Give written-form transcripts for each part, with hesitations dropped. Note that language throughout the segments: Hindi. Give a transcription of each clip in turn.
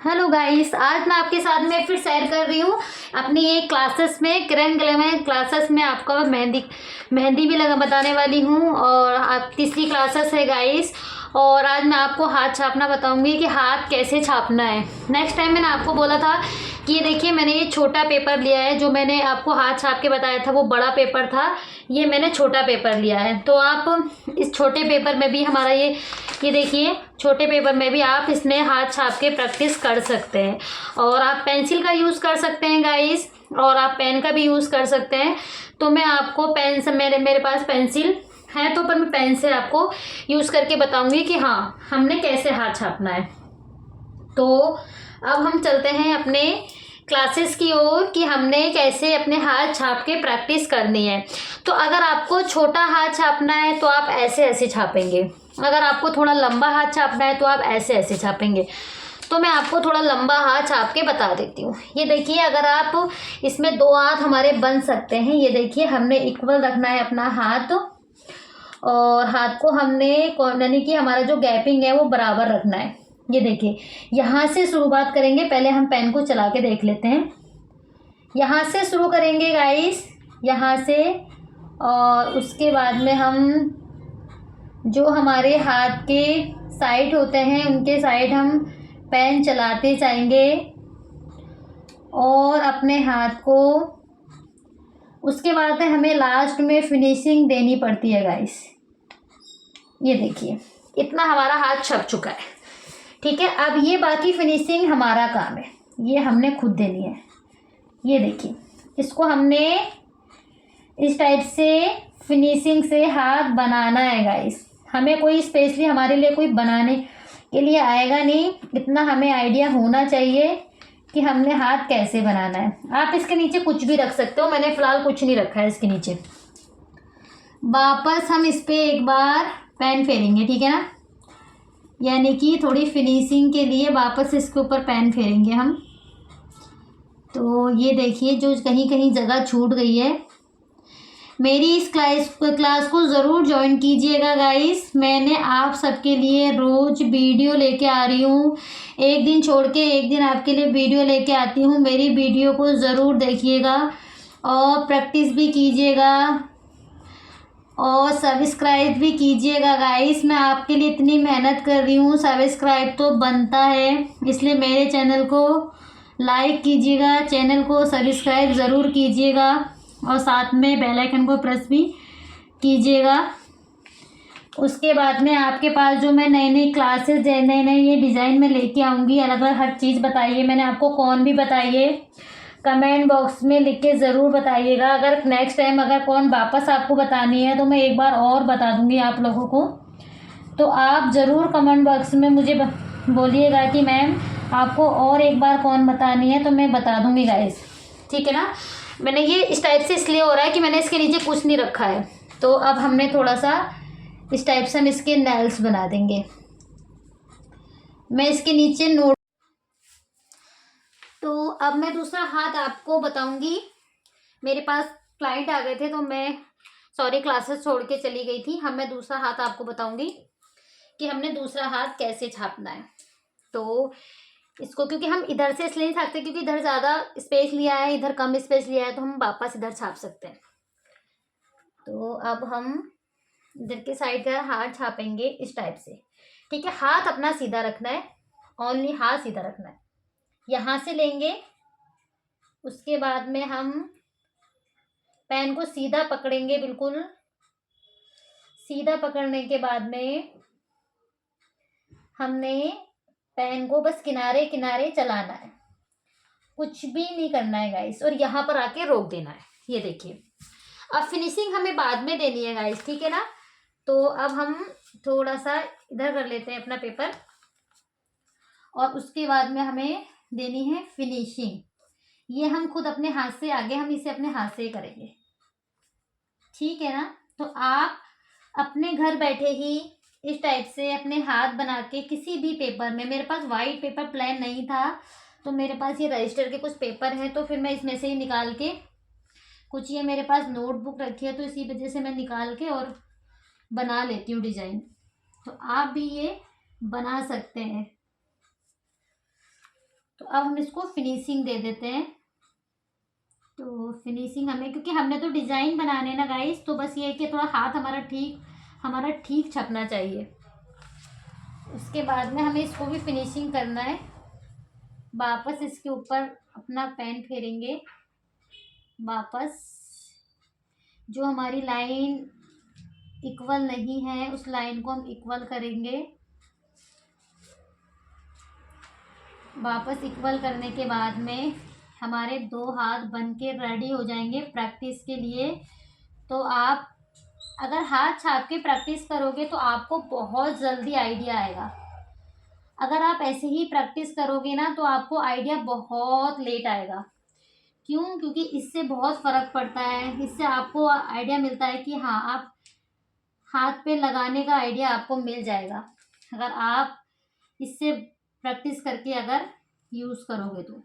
हेलो गाइस, आज मैं आपके साथ में फिर शेयर कर रही हूँ अपनी एक क्लासेस में किरण ग्लैमर क्लासेस में आपको मेहंदी भी लगा बताने वाली हूँ। और आप तीसरी क्लासेस है गाइस। और आज मैं आपको हाथ छापना बताऊंगी कि हाथ कैसे छापना है। नेक्स्ट टाइम मैंने आपको बोला था कि ये देखिए, मैंने ये छोटा पेपर लिया है। जो मैंने आपको हाथ छाप के बताया था वो बड़ा पेपर था, ये मैंने छोटा पेपर लिया है। तो आप इस छोटे पेपर में भी हमारा ये देखिए, छोटे पेपर में भी आप इसमें हाथ छाप के प्रैक्टिस कर सकते हैं। और आप पेंसिल का यूज़ कर सकते हैं गाइस, और आप पेन का भी यूज़ कर सकते हैं। तो मैं आपको पेन से मेरे पास पेंसिल है, तो पर मैं पेन से आपको यूज़ करके बताऊंगी कि हाँ हमने कैसे हाथ छापना है। तो अब हम चलते हैं अपने क्लासेस की ओर कि हमने कैसे अपने हाथ छाप के प्रैक्टिस करनी है। तो अगर आपको छोटा हाथ छापना है तो आप ऐसे ऐसे छापेंगे। अगर आपको थोड़ा लंबा हाथ छापना है तो आप ऐसे ऐसे छापेंगे। तो मैं आपको थोड़ा लंबा हाथ छाप के बता देती हूँ। ये देखिए, अगर आप इसमें दो हाथ हमारे बन सकते हैं। ये देखिए, हमने इक्वल रखना है अपना हाथ, और हाथ को हमने यानी कि हमारा जो गैपिंग है वो बराबर रखना है। ये देखिए, यहाँ से शुरुआत करेंगे। पहले हम पेन को चला के देख लेते हैं। यहाँ से शुरू करेंगे गाइस, यहाँ से। और उसके बाद में हम जो हमारे हाथ के साइड होते हैं उनके साइड हम पेन चलाते जाएंगे और अपने हाथ को, उसके बाद में हमें लास्ट में फिनिशिंग देनी पड़ती है गाइस। ये देखिए, इतना हमारा हाथ छप चुका है। ठीक है, अब ये बाकी फिनिशिंग हमारा काम है, ये हमने खुद देनी है। ये देखिए, इसको हमने इस टाइप से फिनिशिंग से हाथ बनाना है गाइस। हमें कोई स्पेशली हमारे लिए कोई बनाने के लिए आएगा नहीं, इतना हमें आइडिया होना चाहिए कि हमने हाथ कैसे बनाना है। आप इसके नीचे कुछ भी रख सकते हो, मैंने फ़िलहाल कुछ नहीं रखा है इसके नीचे। वापस हम इस पर एक बार पेन फेरेंगे, ठीक है ना, यानी कि थोड़ी फिनिशिंग के लिए वापस इसके ऊपर पेन फेरेंगे हम। तो ये देखिए, जो कहीं कहीं जगह छूट गई है। मेरी इस क्लास को ज़रूर ज्वाइन कीजिएगा गाइस। मैंने आप सबके लिए रोज़ वीडियो लेके आ रही हूँ, एक दिन छोड़ के एक दिन आपके लिए वीडियो लेके आती हूँ। मेरी वीडियो को ज़रूर देखिएगा और प्रैक्टिस भी कीजिएगा और सब्सक्राइब भी कीजिएगा गाइस। मैं आपके लिए इतनी मेहनत कर रही हूँ, सब्सक्राइब तो बनता है, इसलिए मेरे चैनल को लाइक कीजिएगा, चैनल को सब्सक्राइब ज़रूर कीजिएगा और साथ में बेल आइकन को प्रेस भी कीजिएगा। उसके बाद में आपके पास जो मैं नई नई क्लासेस नए नए ये डिज़ाइन में लेके आऊँगी, अलग अलग हर चीज़ बताइए। मैंने आपको कौन भी बताइए, कमेंट बॉक्स में लिख के ज़रूर बताइएगा। अगर नेक्स्ट टाइम अगर कौन वापस आपको बतानी है तो मैं एक बार और बता दूँगी आप लोगों को। तो आप ज़रूर कमेंट बॉक्स में मुझे बोलिएगा कि मैम आपको और एक बार कौन बतानी है, तो मैं बता दूँगी गाइस, ठीक है ना। मैंने ये इस टाइप से इसलिए हो रहा है कि मैंने इसके नीचे कुछ नहीं रखा है। तो अब हमने थोड़ा सा इस टाइप से हम इसके नेल्स बना देंगे। मैं इसके नीचे नोट, तो अब मैं दूसरा हाथ आपको बताऊंगी। मेरे पास क्लाइंट आ गए थे तो मैं क्लासेस छोड़ के चली गई थी। हम मैं दूसरा हाथ आपको बताऊंगी कि हमने दूसरा हाथ कैसे छापना है। तो इसको, क्योंकि हम इधर से इसलिए नहीं छापते क्योंकि इधर ज़्यादा स्पेस लिया है, इधर कम स्पेस लिया है, तो हम वापस इधर छाप सकते हैं। तो अब हम इधर के साइड का हाथ छापेंगे इस टाइप से, ठीक है। हाथ अपना सीधा रखना है, ओनली हाथ सीधा रखना है। यहाँ से लेंगे, उसके बाद में हम पेन को सीधा पकड़ेंगे, बिल्कुल सीधा पकड़ने के बाद में हमने पेन को बस किनारे किनारे चलाना है, कुछ भी नहीं करना है गाइस, और यहाँ पर आके रोक देना है। ये देखिए, अब फिनिशिंग हमें बाद में देनी है गाइस, ठीक है ना। तो अब हम थोड़ा सा इधर कर लेते हैं अपना पेपर, और उसके बाद में हमें देनी है फिनिशिंग। ये हम खुद अपने हाथ से, आगे हम इसे अपने हाथ से ही करेंगे, ठीक है ना। तो आप अपने घर बैठे ही इस टाइप से अपने हाथ बना के किसी भी पेपर में, मेरे पास वाइट पेपर प्लेन नहीं था तो मेरे पास ये रजिस्टर के कुछ पेपर हैं, तो फिर मैं इसमें से ही निकाल के, कुछ ये मेरे पास नोटबुक रखी है तो इसी वजह से मैं निकाल के और बना लेती हूँ डिजाइन। तो आप भी ये बना सकते हैं। तो अब हम इसको फिनिशिंग दे देते हैं। तो फिनिशिंग हमें, क्योंकि हमने तो डिज़ाइन बनाने ना गाइस, तो बस ये है कि थोड़ा हाथ हमारा ठीक छपना चाहिए। उसके बाद में हमें इसको भी फिनिशिंग करना है। वापस इसके ऊपर अपना पेन फेरेंगे। वापस जो हमारी लाइन इक्वल नहीं है उस लाइन को हम इक्वल करेंगे। वापस इक्वल करने के बाद में हमारे 2 हाथ बन के रेडी हो जाएंगे प्रैक्टिस के लिए। तो आप अगर हाथ छाप के प्रैक्टिस करोगे तो आपको बहुत जल्दी आइडिया आएगा। अगर आप ऐसे ही प्रैक्टिस करोगे ना तो आपको आइडिया बहुत लेट आएगा। क्यों? क्योंकि इससे बहुत फ़र्क पड़ता है। इससे आपको आइडिया मिलता है कि हाँ, आप हाथ पे लगाने का आइडिया आपको मिल जाएगा अगर आप इससे प्रैक्टिस करके अगर यूज़ करोगे तो।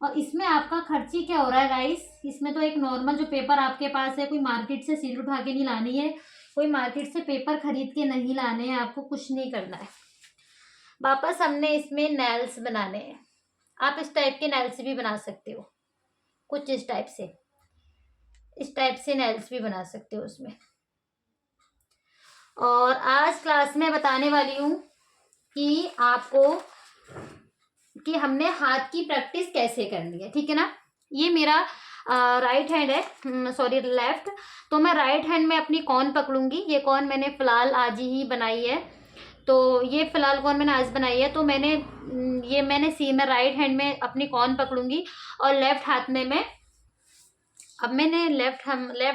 और इसमें आपका खर्ची क्या हो रहा है गाइस? इसमें तो एक नॉर्मल जो पेपर आपके पास है, कोई मार्केट से सील उठा के नहीं लानी है, कोई मार्केट से पेपर खरीद के नहीं लाने हैं, आपको कुछ नहीं करना है। वापस हमने इसमें नेल्स बनाने हैं। आप इस टाइप के नेल्स भी बना सकते हो, कुछ इस टाइप से नेल्स भी बना सकते हो उसमें। और आज क्लास में बताने वाली हूँ कि आपको कि हमने हाथ की प्रैक्टिस कैसे करनी है, ठीक है ना। ये मेरा राइट हैंड है, सॉरी लेफ्ट। तो मैं राइट हैंड में अपनी कॉर्न पकड़ूंगी। ये कॉर्न मैंने फ़िलहाल आज ही बनाई है। तो ये फ़िलहाल कॉर्न मैंने आज बनाई है। तो मैं राइट हैंड में अपनी कॉर्न पकड़ूंगी और लेफ्ट हाथ में मैंने लेफ्ट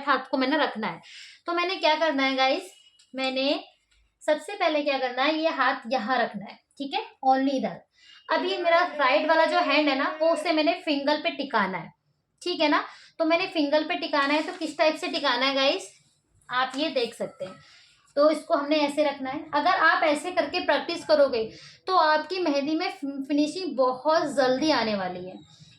हाथ को मैंने रखना है। तो मैंने क्या करना है गाइस, मैंने सबसे पहले क्या करना है, ये हाथ यहाँ रखना है, ठीक है, ओनली इधर। अभी मेरा राइट वाला जो हैंड है ना, वो उसे मैंने फिंगर पे टिकाना है, ठीक है ना। तो मैंने फिंगर पे टिकाना है। तो किस टाइप से टिकाना है गाइस, आप ये देख सकते हैं। तो इसको हमने ऐसे रखना है। अगर आप ऐसे करके प्रैक्टिस करोगे तो आपकी मेहंदी में फिनिशिंग बहुत जल्दी आने वाली है।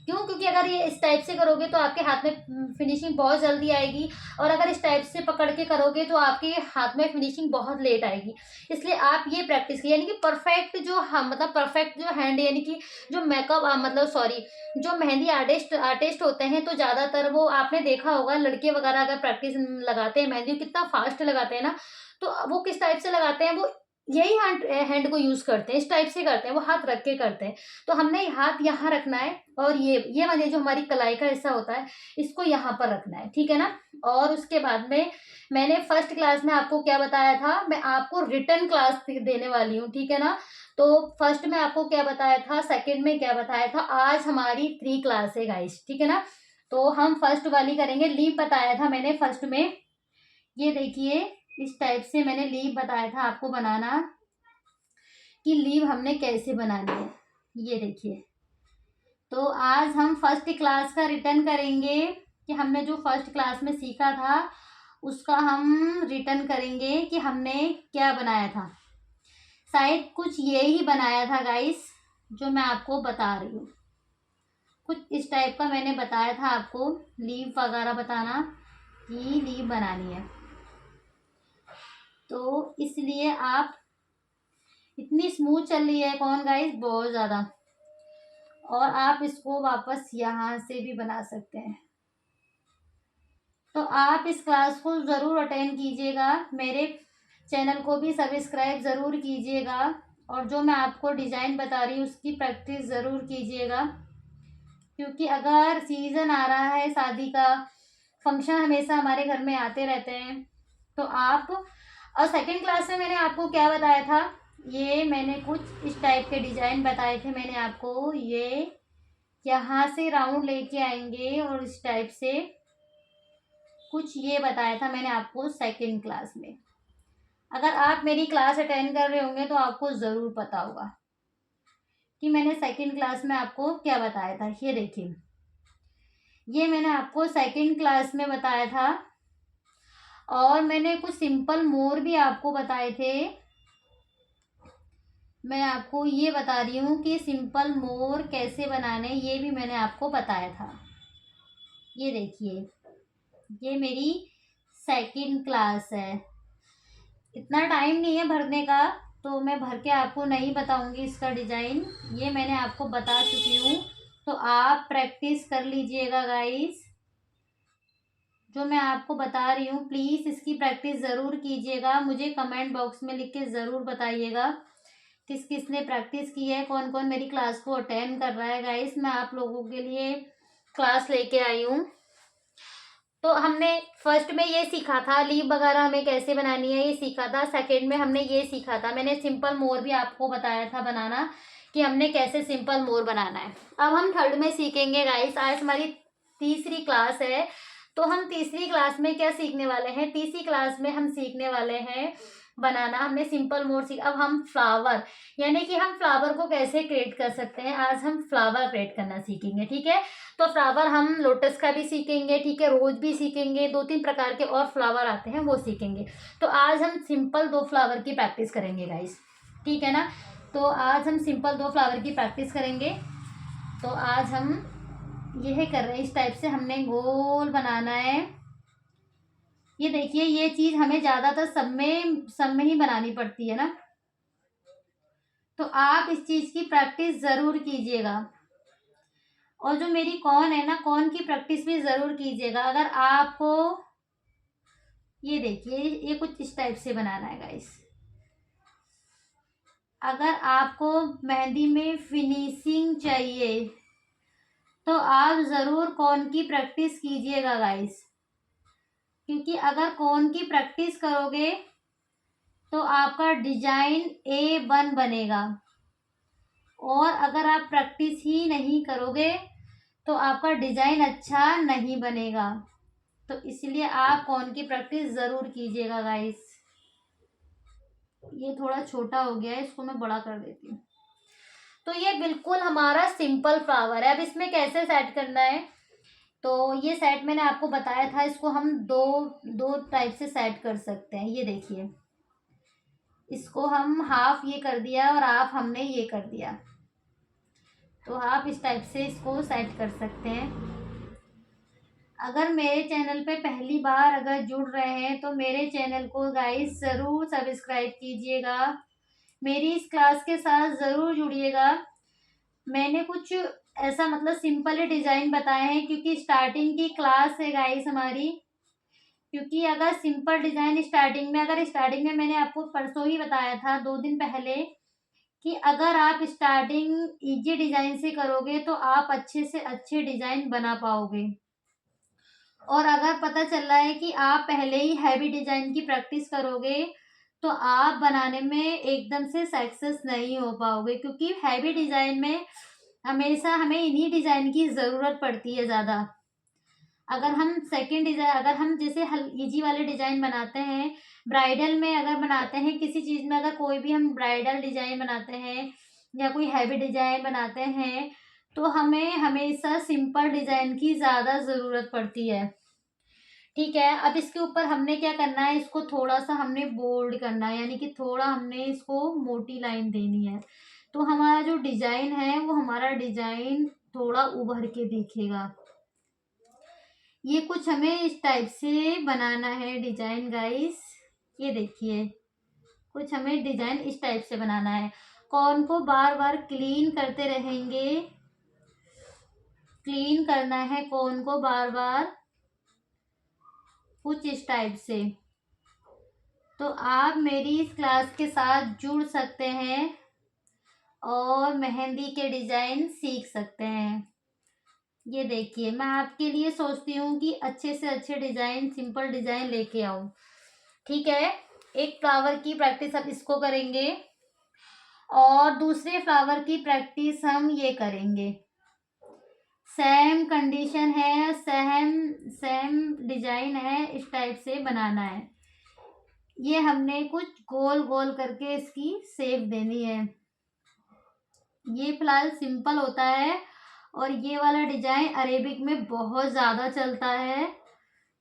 क्यों? क्योंकि अगर ये इस टाइप से करोगे तो आपके हाथ में फिनिशिंग बहुत जल्दी आएगी, और अगर इस टाइप से पकड़ के करोगे तो आपके हाथ में फिनिशिंग बहुत लेट आएगी। इसलिए आप ये प्रैक्टिस कीजिए, यानी कि परफेक्ट जो हम मतलब परफेक्ट जो हैंड, यानी कि जो मेकअप मतलब सॉरी जो मेहंदी आर्टिस्ट होते हैं, तो ज़्यादातर वो आपने देखा होगा, लड़के वगैरह अगर प्रैक्टिस लगाते हैं मेहंदी, कितना फास्ट लगाते हैं ना। तो वो किस टाइप से लगाते हैं, वो यही हैंड को यूज करते हैं, इस टाइप से करते हैं, वो हाथ रख के करते हैं। तो हमने हाथ यहाँ रखना है, और ये वाली जो हमारी कलाई का हिस्सा होता है इसको यहाँ पर रखना है, ठीक है ना। और उसके बाद में मैंने फर्स्ट क्लास में आपको क्या बताया था, मैं आपको रिटर्न क्लास देने वाली हूँ, ठीक है ना। तो फर्स्ट में आपको क्या बताया था, सेकंड में क्या बताया था, आज हमारी 3 क्लास है गाइस, ठीक है ना। तो हम फर्स्ट वाली करेंगे। लीव बताया था मैंने फर्स्ट में, ये देखिए इस टाइप से मैंने लीव बताया था आपको बनाना, कि लीव हमने कैसे बनानी है, ये देखिए। तो आज हम फर्स्ट क्लास का रिटर्न करेंगे, कि हमने जो फर्स्ट क्लास में सीखा था उसका हम रिटर्न करेंगे कि हमने क्या बनाया था। शायद कुछ ये ही बनाया था गाइस, जो मैं आपको बता रही हूँ। कुछ इस टाइप का मैंने बताया था आपको, लीव वगैरह बताना कि लीव बनानी है। तो इसलिए आप, इतनी स्मूथ चल रही है कौन गाइस, बहुत ज़्यादा। और आप इसको वापस यहाँ से भी बना सकते हैं। तो आप इस क्लास को ज़रूर अटेंड कीजिएगा, मेरे चैनल को भी सब्सक्राइब ज़रूर कीजिएगा, और जो मैं आपको डिज़ाइन बता रही हूँ उसकी प्रैक्टिस ज़रूर कीजिएगा। क्योंकि अगर सीज़न आ रहा है शादी का, फंक्शन हमेशा हमारे घर में आते रहते हैं, तो आप, और सेकंड क्लास में मैंने आपको क्या बताया था, ये मैंने कुछ इस टाइप के डिज़ाइन बताए थे मैंने आपको। ये यहाँ से राउंड लेके आएंगे और इस टाइप से कुछ ये बताया था मैंने आपको सेकंड क्लास में। अगर आप मेरी क्लास अटेंड कर रहे होंगे तो आपको ज़रूर पता होगा कि मैंने सेकंड क्लास में आपको क्या बताया था। ये देखिए, ये मैंने आपको सेकंड क्लास में बताया था। और मैंने कुछ सिंपल मोर भी आपको बताए थे। मैं आपको ये बता रही हूँ कि सिंपल मोर कैसे बनाने, ये भी मैंने आपको बताया था। ये देखिए, ये मेरी सेकंड क्लास है। इतना टाइम नहीं है भरने का, तो मैं भर के आपको नहीं बताऊंगी इसका डिज़ाइन, ये मैंने आपको बता चुकी हूँ। तो आप प्रैक्टिस कर लीजिएगा गाइस, जो मैं आपको बता रही हूँ प्लीज़ इसकी प्रैक्टिस ज़रूर कीजिएगा। मुझे कमेंट बॉक्स में लिख के ज़रूर बताइएगा किस किस ने प्रैक्टिस की है, कौन कौन मेरी क्लास को अटेंड कर रहा है गाइस। मैं आप लोगों के लिए क्लास लेके आई हूँ। तो हमने फर्स्ट में ये सीखा था लीव वगैरह हमें कैसे बनानी है, ये सीखा था। सेकंड में हमने ये सीखा था, मैंने सिंपल मोर भी आपको बताया था बनाना, कि हमने कैसे सिंपल मोर बनाना है। अब हम थर्ड में सीखेंगे गाइस। आज हमारी तीसरी क्लास है, तो हम तीसरी क्लास में क्या सीखने वाले हैं, तीसरी क्लास में हम सीखने वाले हैं बनाना। हमने सिंपल मोर सीख, अब हम फ्लावर, यानी कि हम फ्लावर को कैसे क्रिएट कर सकते हैं, आज हम फ्लावर क्रिएट करना सीखेंगे। ठीक है, तो फ्लावर हम लोटस का भी सीखेंगे, ठीक है, रोज भी सीखेंगे, 2-3 प्रकार के और फ्लावर आते हैं वो सीखेंगे। तो आज हम सिंपल 2 फ्लावर की प्रैक्टिस करेंगे गाइस, ठीक है ना। तो आज हम सिंपल 2 फ्लावर की प्रैक्टिस करेंगे। तो आज हम यह कर रहे हैं, इस टाइप से हमने गोल बनाना है। ये देखिए, ये चीज हमें ज्यादातर सब में ही बनानी पड़ती है ना, तो आप इस चीज की प्रैक्टिस जरूर कीजिएगा। और जो मेरी कौन है ना, कौन की प्रैक्टिस भी जरूर कीजिएगा। अगर आपको, ये देखिए, ये कुछ इस टाइप से बनाना है गाइस। अगर आपको मेहंदी में फिनिशिंग चाहिए तो आप ज़रूर कौन की प्रैक्टिस कीजिएगा गाइस, क्योंकि अगर कौन की प्रैक्टिस करोगे तो आपका डिजाइन A1 बनेगा। और अगर आप प्रैक्टिस ही नहीं करोगे तो आपका डिजाइन अच्छा नहीं बनेगा। तो इसलिए आप कौन की प्रैक्टिस ज़रूर कीजिएगा गाइस। ये थोड़ा छोटा हो गया है, इसको मैं बड़ा कर देती हूँ। तो ये बिल्कुल हमारा सिंपल फ्लावर है। अब इसमें कैसे सेट करना है, तो ये सेट मैंने आपको बताया था, इसको हम दो दो टाइप से सेट कर सकते हैं। ये देखिए, इसको हम हाफ ये कर दिया और हाफ हमने ये कर दिया, तो आप इस टाइप से इसको सेट कर सकते हैं। अगर मेरे चैनल पे पहली बार अगर जुड़ रहे हैं तो मेरे चैनल को गाइस ज़रूर सब्सक्राइब कीजिएगा, मेरी इस क्लास के साथ ज़रूर जुड़िएगा। मैंने कुछ ऐसा मतलब सिंपल ही डिज़ाइन बताए हैं, क्योंकि स्टार्टिंग की क्लास है गाइस हमारी। क्योंकि अगर सिंपल डिज़ाइन स्टार्टिंग में मैंने आपको परसों ही बताया था, 2 दिन पहले, कि अगर आप स्टार्टिंग इजी डिज़ाइन से करोगे तो आप अच्छे से अच्छे डिज़ाइन बना पाओगे। और अगर पता चल रहा है कि आप पहले ही हैवी डिज़ाइन की प्रैक्टिस करोगे तो आप बनाने में एकदम से सक्सेस नहीं हो पाओगे, क्योंकि हैवी डिज़ाइन में हमेशा हमें इन्हीं डिज़ाइन की ज़रूरत पड़ती है ज़्यादा। अगर हम सेकंड डिज़ाइन, अगर हम जैसे इजी वाले डिज़ाइन बनाते हैं, ब्राइडल में अगर बनाते हैं, किसी चीज़ में अगर कोई भी हम ब्राइडल डिज़ाइन बनाते हैं या कोई हैवी डिज़ाइन बनाते हैं, तो हमें हमेशा सिंपल डिज़ाइन की ज़्यादा ज़रूरत पड़ती है। ठीक है, अब इसके ऊपर हमने क्या करना है, इसको थोड़ा सा हमने बोल्ड करना है, यानी कि थोड़ा हमने इसको मोटी लाइन देनी है। तो हमारा जो डिज़ाइन है वो हमारा डिज़ाइन थोड़ा उभर के दिखेगा। ये कुछ हमें इस टाइप से बनाना है डिज़ाइन गाइस। ये देखिए, कुछ हमें डिज़ाइन इस टाइप से बनाना है। कॉर्न को बार बार क्लीन करते रहेंगे, क्लीन करना है कॉर्न को बार बार, कुछ इस टाइप से। तो आप मेरी इस क्लास के साथ जुड़ सकते हैं और मेहंदी के डिज़ाइन सीख सकते हैं। ये देखिए, मैं आपके लिए सोचती हूँ कि अच्छे से अच्छे डिज़ाइन, सिंपल डिज़ाइन लेके आऊँ। ठीक है, एक फ्लावर की प्रैक्टिस अब इसको करेंगे और दूसरे फ्लावर की प्रैक्टिस हम ये करेंगे। सेम कंडीशन है, सेम सेम डिज़ाइन है, इस टाइप से बनाना है। ये हमने कुछ गोल गोल करके इसकी शेप देनी है। ये फिलहाल सिंपल होता है और ये वाला डिज़ाइन अरेबिक में बहुत ज़्यादा चलता है,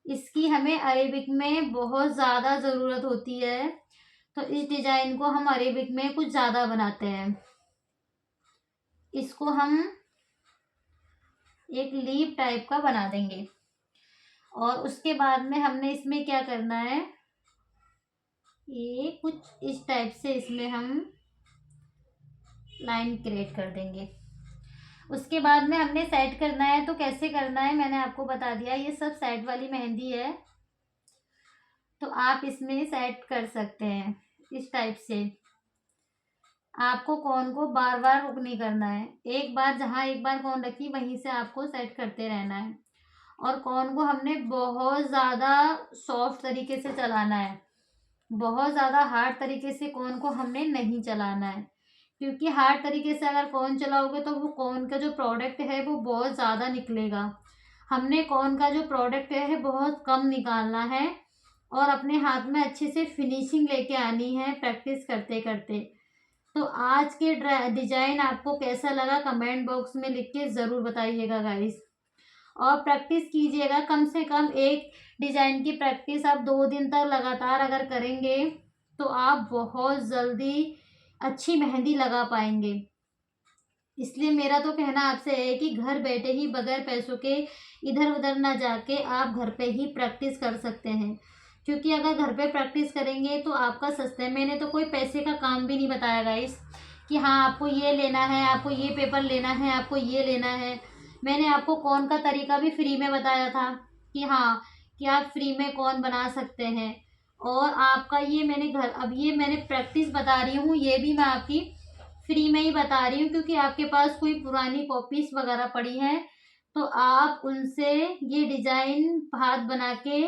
इसकी हमें अरेबिक में बहुत ज़्यादा ज़रूरत होती है। तो इस डिज़ाइन को हम अरेबिक में कुछ ज़्यादा बनाते हैं। इसको हम एक लीफ टाइप का बना देंगे और उसके बाद में हमने इसमें क्या करना है, ये कुछ इस टाइप से इसमें हम लाइन क्रिएट कर देंगे। उसके बाद में हमने सेट करना है, तो कैसे करना है मैंने आपको बता दिया। ये सब सेट वाली मेहंदी है, तो आप इसमें सेट कर सकते हैं इस टाइप से। आपको कोन को बार बार रुक नहीं करना है, एक बार जहाँ एक बार कोन रखी वहीं से आपको सेट करते रहना है। और कोन को हमने बहुत ज़्यादा सॉफ्ट तरीके से चलाना है, बहुत ज़्यादा हार्ड तरीके से कोन को हमने नहीं चलाना है, क्योंकि हार्ड तरीके से अगर कोन चलाओगे तो वो कोन का जो प्रोडक्ट है वो बहुत ज़्यादा निकलेगा। हमने कोन का जो प्रोडक्ट है बहुत कम निकालना है और अपने हाथ में अच्छे से फिनिशिंग लेके आनी है प्रैक्टिस करते करते। तो आज के डिजाइन आपको कैसा लगा कमेंट बॉक्स में लिख के ज़रूर बताइएगा गाइस। और प्रैक्टिस कीजिएगा, कम से कम एक डिजाइन की प्रैक्टिस आप 2 दिन तक लगातार अगर करेंगे तो आप बहुत जल्दी अच्छी मेहंदी लगा पाएंगे। इसलिए मेरा तो कहना आपसे है कि घर बैठे ही बगैर पैसों के इधर उधर ना जाके आप घर पे ही प्रैक्टिस कर सकते हैं। क्योंकि अगर घर पे प्रैक्टिस करेंगे तो आपका सस्ता है। मैंने तो कोई पैसे का काम भी नहीं बताया गाइस कि हाँ आपको ये लेना है, आपको ये पेपर लेना है, आपको ये लेना है। मैंने आपको कौन का तरीका भी फ्री में बताया था कि हाँ कि आप फ्री में कौन बना सकते हैं। और आपका ये मैंने घर अब ये मैंने प्रैक्टिस बता रही हूँ, ये भी मैं आपकी फ्री में ही बता रही हूँ, क्योंकि आपके पास कोई पुरानी कॉपीज वगैरह पड़ी हैं तो आप उनसे ये डिजाइन हाथ बना के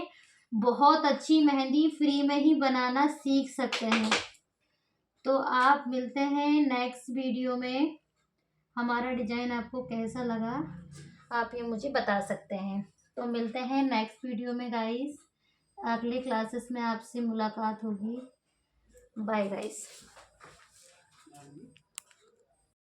बहुत अच्छी मेहंदी फ्री में ही बनाना सीख सकते हैं। तो आप मिलते हैं नेक्स्ट वीडियो में। हमारा डिजाइन आपको कैसा लगा आप ये मुझे बता सकते हैं। तो मिलते हैं नेक्स्ट वीडियो में गाइस, अगले क्लासेस में आपसे मुलाकात होगी। Bye guys.